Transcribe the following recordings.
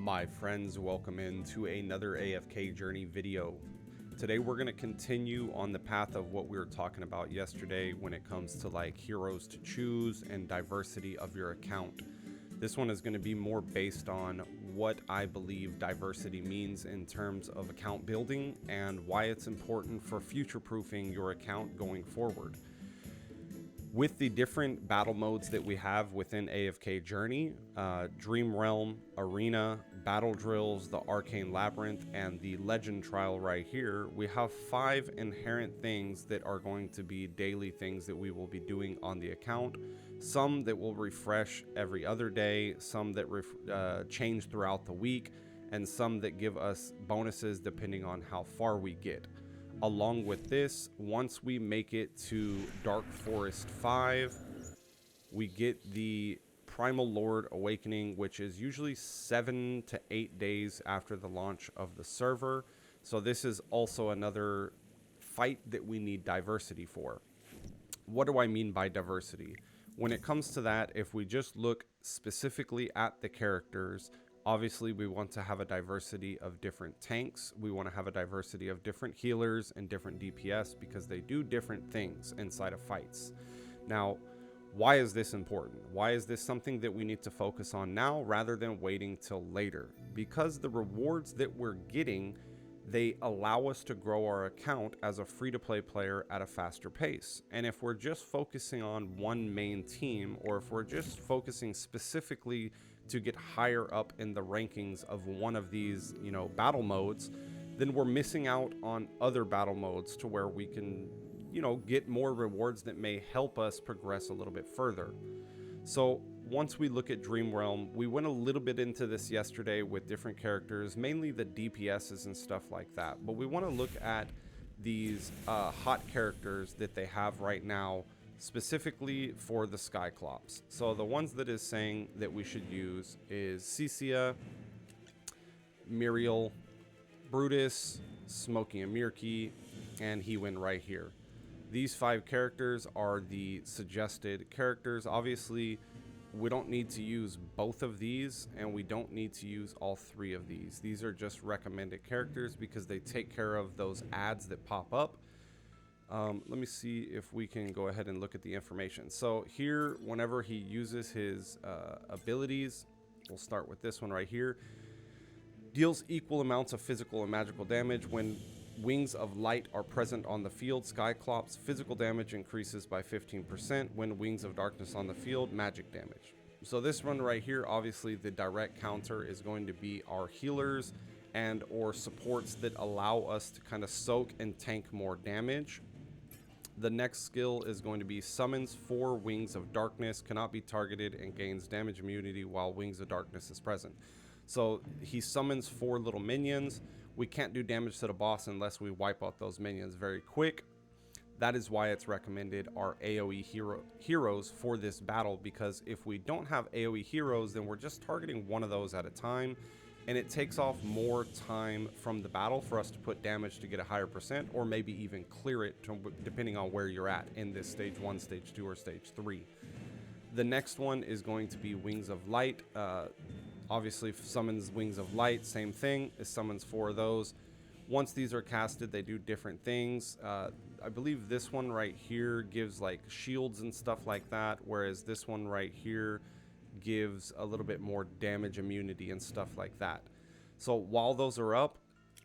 My friends, welcome into another AFK journey video. Today we're going to continue on the path of what we were talking about yesterday when it comes to like heroes to choose and diversity of your account. This one is going to be more based on what I believe diversity means in terms of account building and why it's important for future-proofing your account going forward. With the different battle modes that we have within AFK Journey, Dream Realm, Arena, Battle Drills, the Arcane Labyrinth, and the Legend Trial right here, we have 5 inherent things that are going to be daily things that we will be doing on the account. Some that will refresh every other day, some that change throughout the week, and some that give us bonuses depending on how far we get. Along with this, once we make it to Dark Forest 5, we get the Primal Lord Awakening, which is usually 7 to 8 days after the launch of the server. So this is also another fight that we need diversity for. What do I mean by diversity? When it comes to that, if we just look specifically at the characters, obviously, we want to have a diversity of different tanks. We want to have a diversity of different healers and different DPS because they do different things inside of fights. Now, why is this important? Why is this something that we need to focus on now rather than waiting till later? Because the rewards that we're getting, they allow us to grow our account as a free-to-play player at a faster pace. And if we're just focusing on one main team, or if we're just focusing specifically to get higher up in the rankings of one of these, battle modes, then we're missing out on other battle modes to where we can, get more rewards that may help us progress a little bit further. So once we look at Dream Realm, we went a little bit into this yesterday with different characters, mainly the DPSs and stuff like that. But we want to look at these hot characters that they have right now, specifically for the Skyclops. So the ones that is saying that we should use is Cecia, Muriel, Brutus, Smokey and Mirky, and Hewin right here. These 5 characters are the suggested characters. Obviously, we don't need to use both of these, and we don't need to use all 3 of these. These are just recommended characters because they take care of those ads that pop up. Let me see if we can go ahead and look at the information. So here, whenever he uses his abilities, we'll start with this one right here. Deals equal amounts of physical and magical damage when wings of light are present on the field. Skyclops physical damage increases by 15% when wings of darkness on the field, magic damage. So this one right here, obviously the direct counter is going to be our healers and or supports that allow us to kind of soak and tank more damage. The next skill is going to be summons 4 wings of darkness, cannot be targeted, and gains damage immunity while wings of darkness is present. So he summons 4 little minions. We can't do damage to the boss unless we wipe out those minions very quick. That is why it's recommended our AoE heroes for this battle, because if we don't have AoE heroes, then we're just targeting one of those at a time, and it takes off more time from the battle for us to put damage to get a higher percent, or maybe even clear it depending on where you're at in this stage 1, stage 2, or stage 3. The next one is going to be Wings of Light. Obviously summons Wings of Light, same thing, it summons 4 of those. Once these are casted, they do different things. I believe this one right here gives like shields and stuff like that, whereas this one right here gives a little bit more damage immunity and stuff like that. So while those are up,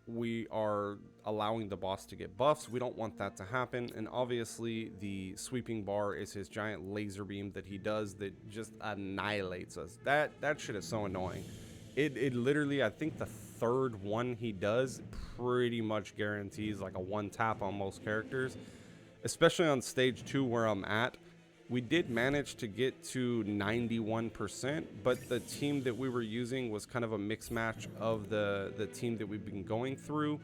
we are allowing the boss to get buffs. We don't want that to happen. And obviously the sweeping bar is his giant laser beam that he does that just annihilates us. That shit is so annoying. It literally, I think the 3rd one he does pretty much guarantees like a 1 tap on most characters, especially on stage 2 where I'm at. We did manage to get to 91%, but the team that we were using was kind of a mix match of the team that we've been going through.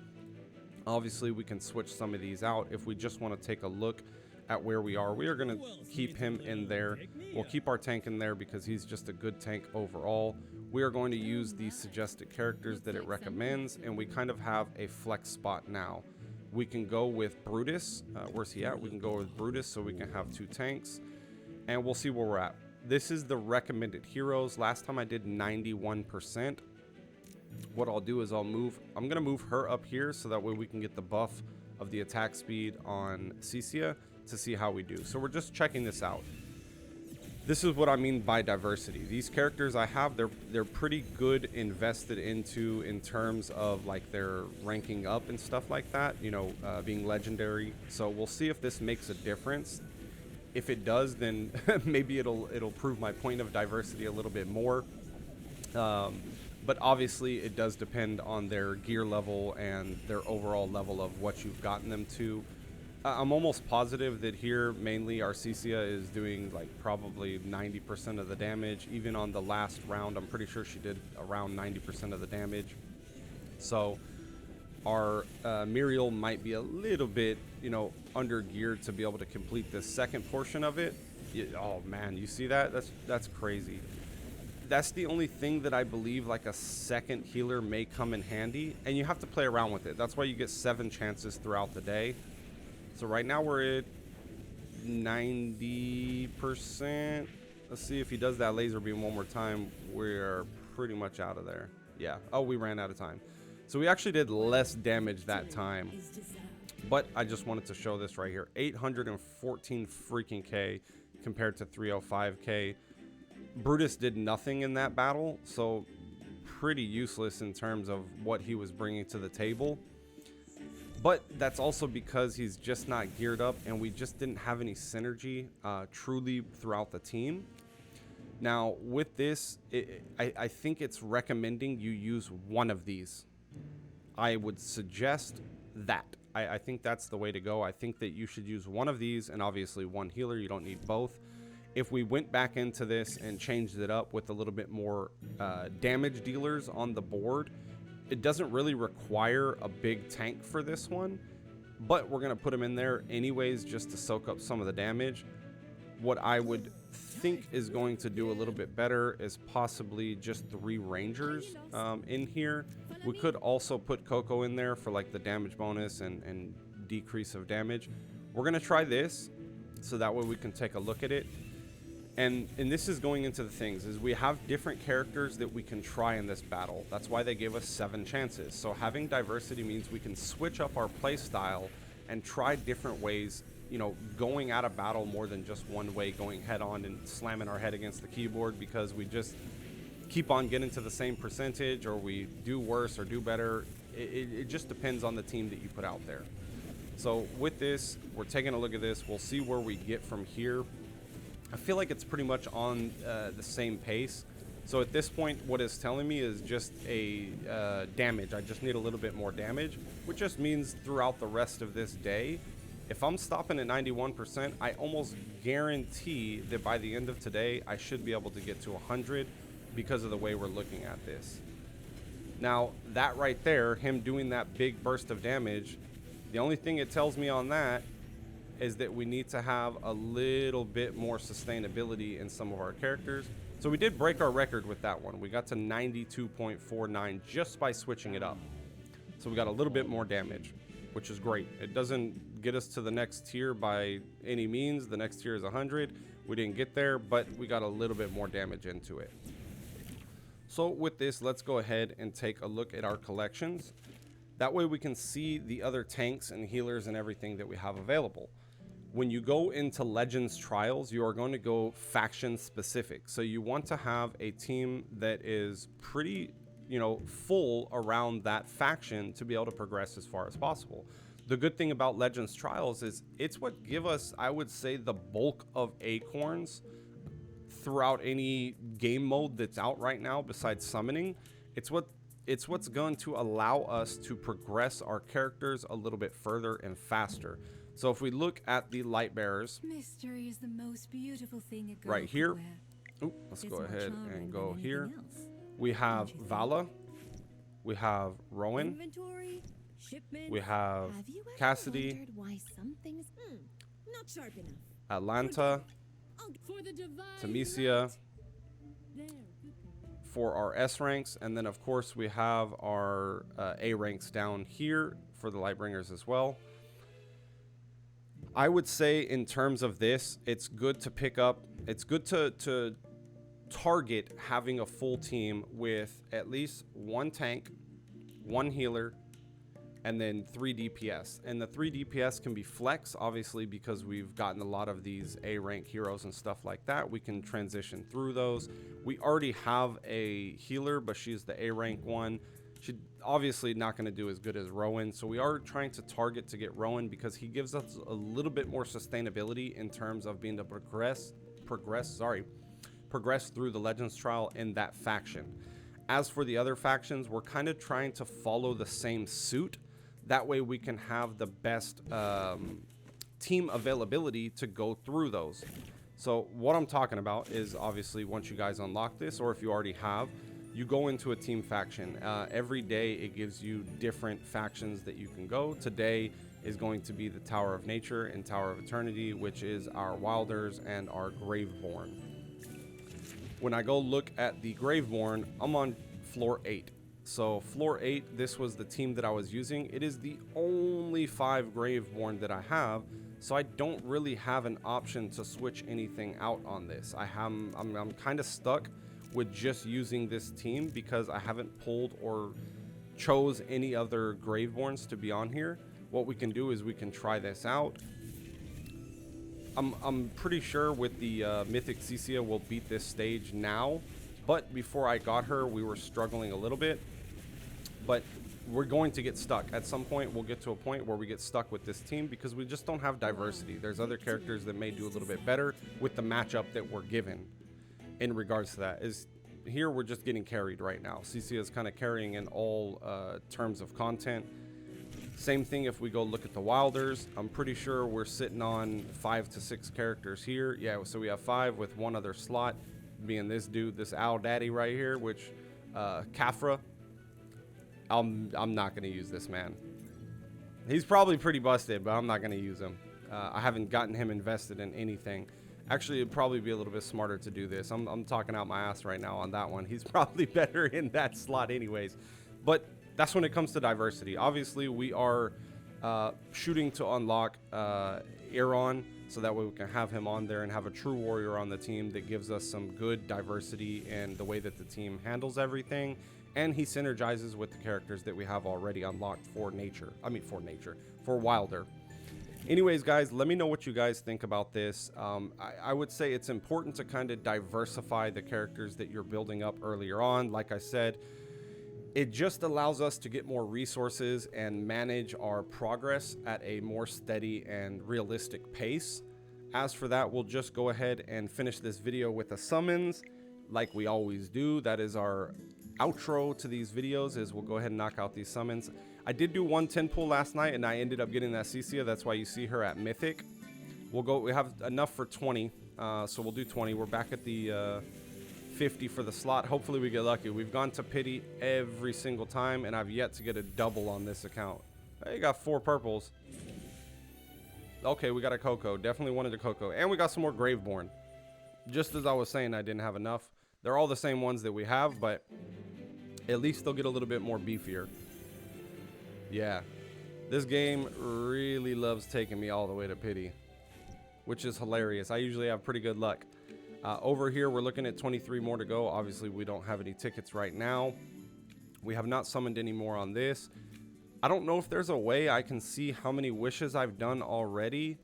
Obviously, we can switch some of these out if we just want to take a look at where we are. We are going to keep him in there. We'll keep our tank in there because he's just a good tank overall. We are going to use the suggested characters that it recommends, and we kind of have a flex spot now. We can go with Brutus. Where's he at? We can go with Brutus so we can have 2 tanks, and we'll see where we're at. This is the recommended heroes. Last time I did 91%. what I'll do is I'm gonna move her up here so that way we can get the buff of the attack speed on Cecilia to see how we do. So we're just checking this out. This is what I mean by diversity. These characters I have, they're pretty good invested into in terms of like their ranking up and stuff like that, you know, being legendary. So we'll see if this makes a difference. If it does, then maybe it'll prove my point of diversity a little bit more. But obviously it does depend on their gear level and their overall level of what you've gotten them to. I'm almost positive that here mainly Arcesia is doing like probably 90% of the damage. Even on the last round, I'm pretty sure she did around 90% of the damage. So our Muriel might be a little bit, you know, under geared to be able to complete this second portion of it. Oh man, you see that? That's crazy. That's the only thing that I believe like a second healer may come in handy, and you have to play around with it. That's why you get 7 chances throughout the day. So right now we're at 90%. Let's see if he does that laser beam one more time. We're pretty much out of there. Yeah. Oh, we ran out of time. So we actually did less damage that time. But I just wanted to show this right here. 814 freaking K compared to 305K. Brutus did nothing in that battle, so pretty useless in terms of what he was bringing to the table. But that's also because he's just not geared up, and we just didn't have any synergy truly throughout the team. Now with this, I think it's recommending you use one of these. I would suggest that. I think that's the way to go. I think that you should use one of these, and obviously one healer. You don't need both. If we went back into this and changed it up with a little bit more damage dealers on the board, it doesn't really require a big tank for this one, but we're going to put them in there anyways just to soak up some of the damage. What I would think is going to do a little bit better is possibly just 3 rangers in here. We could also put Coco in there for like the damage bonus and decrease of damage. We're going to try this so that way we can take a look at it. And this is going into the things, is we have different characters that we can try in this battle. That's why they gave us 7 chances. So having diversity means we can switch up our play style and try different ways, you know, going at a battle more than just one way, going head on and slamming our head against the keyboard because we just keep on getting to the same percentage, or we do worse or do better. It just depends on the team that you put out there. So with this, we're taking a look at this. We'll see where we get from here. I feel like it's pretty much on the same pace. So at this point, what it's telling me is just a damage. I just need a little bit more damage, which just means throughout the rest of this day, if I'm stopping at 91%, I almost guarantee that by the end of today, I should be able to get to 100 because of the way we're looking at this. Now, that right there, him doing that big burst of damage, the only thing it tells me on that is that we need to have a little bit more sustainability in some of our characters. So we did break our record with that one. We got to 92.49 just by switching it up. So we got a little bit more damage, which is great. It doesn't get us to the next tier by any means. The next tier is 100. We didn't get there, but we got a little bit more damage into it. So with this, let's go ahead and take a look at our collections. That way we can see the other tanks and healers and everything that we have available. When you go into Legends Trials, you are going to go faction specific. So you want to have a team that is pretty, you know, full around that faction to be able to progress as far as possible. The good thing about Legends Trials is it's what give us, I would say, the bulk of acorns throughout any game mode that's out right now besides summoning. It's what's going to allow us to progress our characters a little bit further and faster. So if we look at the light bearers, mystery is the most beautiful thing a girl right here. could wear. Let's It's go more ahead charming and than go anything here. else. We have Don't you think? Vala, we have Rowan, Inventory, shipment. we have Have you ever Cassidy, wondered why some things not sharp enough? Atlanta, For the divine Tamesia light. There, good girl. for our S ranks, and then of course we have our A ranks down here for the Lightbringers as well. I would say in terms of this, it's good to pick up, it's good to target having a full team with at least one tank, one healer, and then 3 DPS. And the 3 DPS can be flex, obviously, because we've gotten a lot of these A rank heroes and stuff like that. We can transition through those. We already have a healer, but she's the A rank one. She's obviously not going to do as good as Rowan, so we are trying to target to get Rowan because he gives us a little bit more sustainability in terms of being able to progress through the Legends trial in that faction. As for the other factions, we're kind of trying to follow the same suit. That way we can have the best team availability to go through those. So what I'm talking about is, obviously, once you guys unlock this, or if you already have, you go into a team faction. Every day it gives you different factions that you can go. Today is going to be the Tower of Nature and Tower of Eternity, which is our Wilders and our Graveborn. When I go look at the Graveborn, I'm on floor 8. So floor 8, this was the team that I was using. It is the only 5 Graveborn that I have, so I don't really have an option to switch anything out on this. I'm kind of stuck with just using this team because I haven't pulled or chose any other Graveborns to be on here. What we can do is we can try this out. I'm pretty sure with the Mythic Cecilia we'll beat this stage now, but before I got her we were struggling a little bit. But we're going to get stuck. At some point we'll get to a point where we get stuck with this team because we just don't have diversity. There's other characters that may do a little bit better with the matchup that we're given. In regards to that, is here we're just getting carried right now. CC is kind of carrying in all terms of content. Same thing if we go look at the Wilders. I'm pretty sure we're sitting on 5 to 6 characters here. Yeah, so we have 5 with one other slot being this dude, this Owl Daddy right here, which Kafra. I'm not gonna use this man. He's probably pretty busted, but I'm not gonna use him. I haven't gotten him invested in anything. Actually, it'd probably be a little bit smarter to do this. I'm talking out my ass right now on that one. He's probably better in that slot anyways. But that's when it comes to diversity. Obviously, we are shooting to unlock Aaron, so that way we can have him on there and have a true warrior on the team that gives us some good diversity in the way that the team handles everything. And he synergizes with the characters that we have already unlocked for Wilder. Anyways, guys, let me know what you guys think about this. I would say it's important to kind of diversify the characters that you're building up earlier on. Like I said, it just allows us to get more resources and manage our progress at a more steady and realistic pace. As for that, we'll just go ahead and finish this video with a summons like we always do. That is our outro to these videos, is we'll go ahead and knock out these summons. I did do 1 10 pull last night and I ended up getting that Cecilia. That's why you see her at Mythic. We have enough for 20, so we'll do 20. We're back at the 50 for the slot. Hopefully we get lucky. We've gone to pity every single time and I've yet to get a double on this account. Hey, got 4 purples. Okay, we got a Coco. Definitely wanted a Coco. And we got some more Graveborn. Just as I was saying, I didn't have enough. They're all the same ones that we have, but at least they'll get a little bit more beefier. Yeah, this game really loves taking me all the way to pity, which is hilarious. I usually have pretty good luck. Over here, we're looking at 23 more to go. Obviously, we don't have any tickets right now. We have not summoned any more on this. I don't know if there's a way I can see how many wishes I've done already.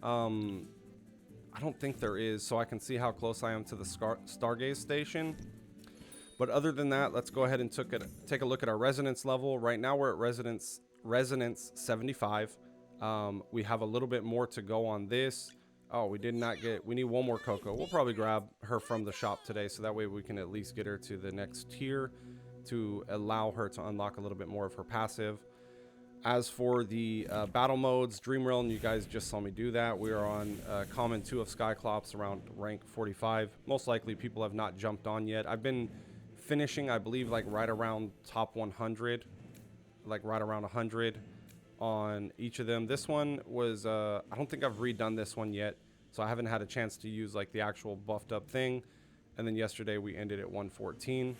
I don't think there is, so I can see how close I am to the Stargaze station. But other than that, let's go ahead and take a look at our resonance level. Right now we're at resonance 75. We have a little bit more to go on this. Oh, we need one more Coco. We'll probably grab her from the shop today, so that way we can at least get her to the next tier to allow her to unlock a little bit more of her passive. As for the battle modes, Dream Realm, you guys just saw me do that. We are on Common 2 of Skyclops around rank 45. Most likely people have not jumped on yet. I've been finishing, I believe, like right around top 100. Like right around 100 on each of them. This one was, I don't think I've redone this one yet, so I haven't had a chance to use like the actual buffed up thing. And then yesterday we ended at 114.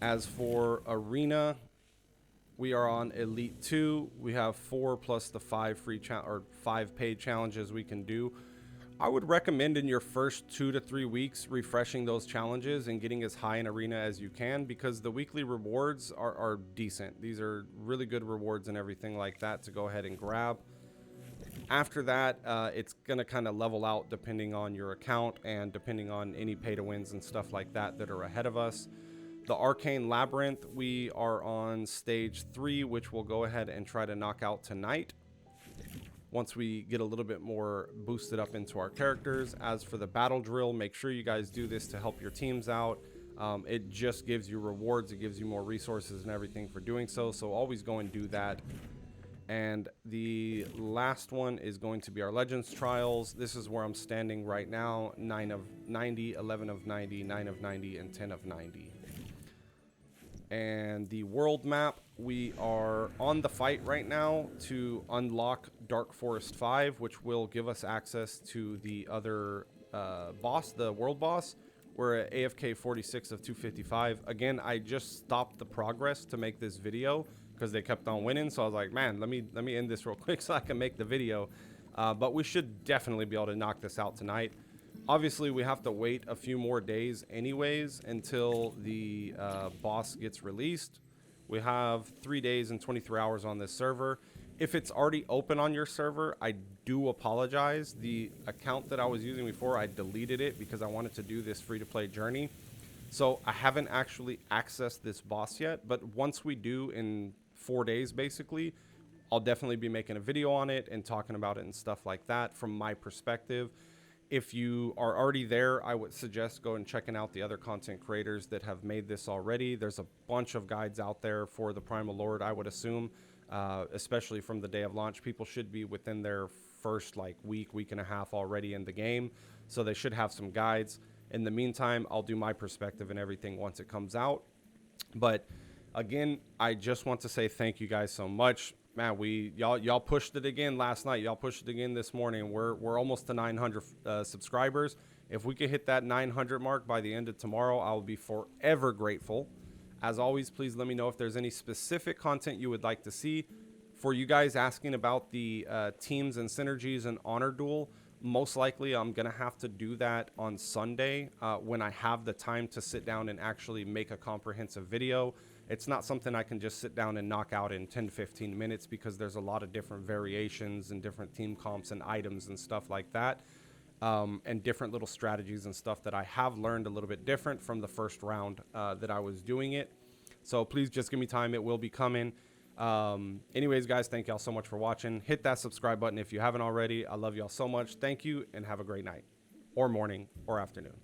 As for Arena, we are on Elite 2. We have 4 plus the 5 5 paid challenges we can do. I would recommend in your first 2 to 3 weeks refreshing those challenges and getting as high in arena as you can, because the weekly rewards are decent. These are really good rewards and everything like that to go ahead and grab. After that, it's going to kind of level out depending on your account and depending on any pay to wins and stuff like that that are ahead of us. The Arcane Labyrinth, we are on stage 3, which we'll go ahead and try to knock out tonight once we get a little bit more boosted up into our characters. As for the battle drill, make sure you guys do this to help your teams out. It just gives you rewards, it gives you more resources and everything for doing so, so always go and do that. And the last one is going to be our Legends Trials. This is where I'm standing right now: 9 of 90, 11 of 90, 9 of 90, and 10 of 90. And the world map, we are on the fight right now to unlock Dark Forest 5, which will give us access to the other boss, the world boss. We're at AFK 46 of 255. Again, I just stopped the progress to make this video because they kept on winning, so I was like, man, let me end this real quick so I can make the video. But we should definitely be able to knock this out tonight. Obviously, we have to wait a few more days anyways until the boss gets released. We have 3 days and 23 hours on this server. If it's already open on your server, I do apologize. The account that I was using before, I deleted it because I wanted to do this free-to-play journey. So I haven't actually accessed this boss yet, but once we do in 4 days, basically, I'll definitely be making a video on it and talking about it and stuff like that from my perspective. If you are already there, I would suggest going and checking out the other content creators that have made this already. There's a bunch of guides out there for the Primal Lord, I would assume, especially from the day of launch. People should be within their first week and a half already in the game, so they should have some guides. In the meantime, I'll do my perspective and everything once it comes out. But again, I just want to say thank you guys so much. Man, y'all pushed it again last night. Y'all pushed it again this morning. We're almost to 900 subscribers. If we could hit that 900 mark by the end of tomorrow, I will be forever grateful. As always, please let me know if there's any specific content you would like to see. For you guys asking about the teams and synergies and honor duel, most likely I'm gonna have to do that on Sunday when I have the time to sit down and actually make a comprehensive video. It's not something I can just sit down and knock out in 10 to 15 minutes because there's a lot of different variations and different team comps and items and stuff like that, and different little strategies and stuff that I have learned a little bit different from the first round that I was doing it. So please just give me time. It will be coming. Anyways, guys, thank y'all so much for watching. Hit that subscribe button if you haven't already. I love y'all so much. Thank you, and have a great night or morning or afternoon.